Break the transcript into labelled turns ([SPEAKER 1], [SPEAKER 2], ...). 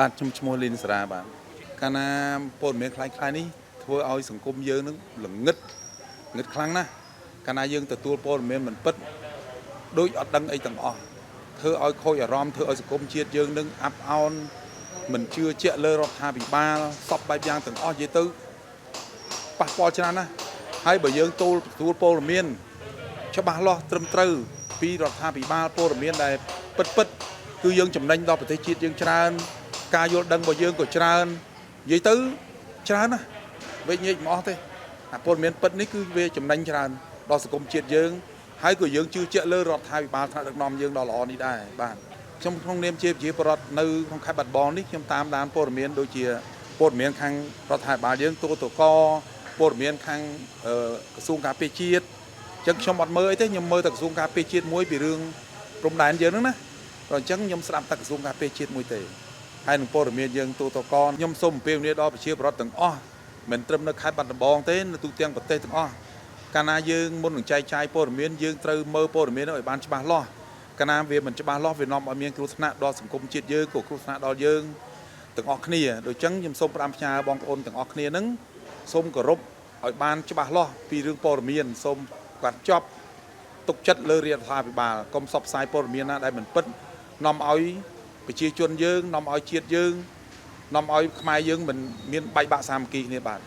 [SPEAKER 1] បាទខ្ញុំឈ្មោះលីនសារាបាទកាលណាព័ត៌មានខ្លាំងៗនេះធ្វើឲ្យសង្គមយើងនឹងល្ងឹតខ្លាំងណាស់កាលណាយើងទទួលព័ត៌មានមិនពិតដូចអត់ដឹងអីទាំងអស់ធ្វើឲ្យខូចអារម្មណ៍ធ្វើឲ្យសង្គមជាតិយើងនឹងអាប់អោនមិនជឿជាក់លើរដ្ឋាភិបាលសពបែបយ៉ាងទាំងអស់និយាយទៅប៉ះពាល់ច្រើនណាស់ហើយបើយើងទទួលព័ត៌មានច្បាស់លាស់ត្រឹមត្រូវពីរដ្ឋាភិបាលព័ត៌មានដែលពិតគឺយើងចំណេញដល់ប្រទេសជាតិយើងច្រើនការយល់ដឹងរបស់យើងក៏ច្រើននិយាយទៅច្រើនណាស់វិញញែកមិនអស់ទេអាព័ត៌មានពិតនេះគឺវាចំណេញច្រើនដល់សង្គមជាតិយើងហើយក៏យើងជឿជាក់លើរដ្ឋាភិបាលថ្នាក់ដឹកនាំយើងដល់ល្អនេះដែរបាទខ្ញុំក្នុងនាមជាប្រជាពលរដ្ឋនៅក្នុងខេត្តបាត់ដំបងនេះខ្ញុំតាមដានព័ត៌មានដូចជាព័ត៌មានខាងរដ្ឋាភិបាលយើងទូទៅកព័ត៌មានខាងក្រសួងការពារជាតិអញ្ចឹងខ្ញុំអត់មើលអីទេខ្ញុំមើលតែក្រសួងការពារជាតិមួយពីរឿងព្រំដែនយើងហ្នឹងណាអញ្ចឹងខ្ញុំស្ដាប់តែក្រសួងការពារជាតិមួយទេហើយនឹងព័ត៌មានយើងទូទៅកខ្ញុំសូមអំពាវនាវដល់ប្រជាពលរដ្ឋទាំងអស់មិនត្រឹមនៅខេត្តបាត់ដំបងទេនៅទូទាំងប្រទេសទាំងអស់កាលណាយើងមុននឹងចែកចាយព័ត៌មានយើងត្រូវមើលព័ត៌មានឲ្យបានច្បាស់លាស់កាលណាវាមិនច្បាស់លាស់វានាំឲ្យមានគ្រោះថ្នាក់ដល់សង្គមជាតិយើងក៏គ្រោះថ្នាក់ដល់យើងទាំងអស់គ្នាដូច្នេះខ្ញុំសូមផ្ដាំផ្ញើបងប្អូនទាំងអស់គ្នានឹងសូមគោរពឲ្យបានច្បាស់លាស់ពីរឿងព័ត៌មានសូមកាត់ចប់ទុកចិត្តលើរដ្ឋាភិបាលកុំផ្សព្វផ្សាយព័ត៌មានណាដែលមិនពិតនាំឲ្យប្រជាជនយើងនាំឲ្យជាតិយើងនាំឲ្យខ្មែរយើងមិនមានបែកបាក់សាមគ្គីគ្នាបាទ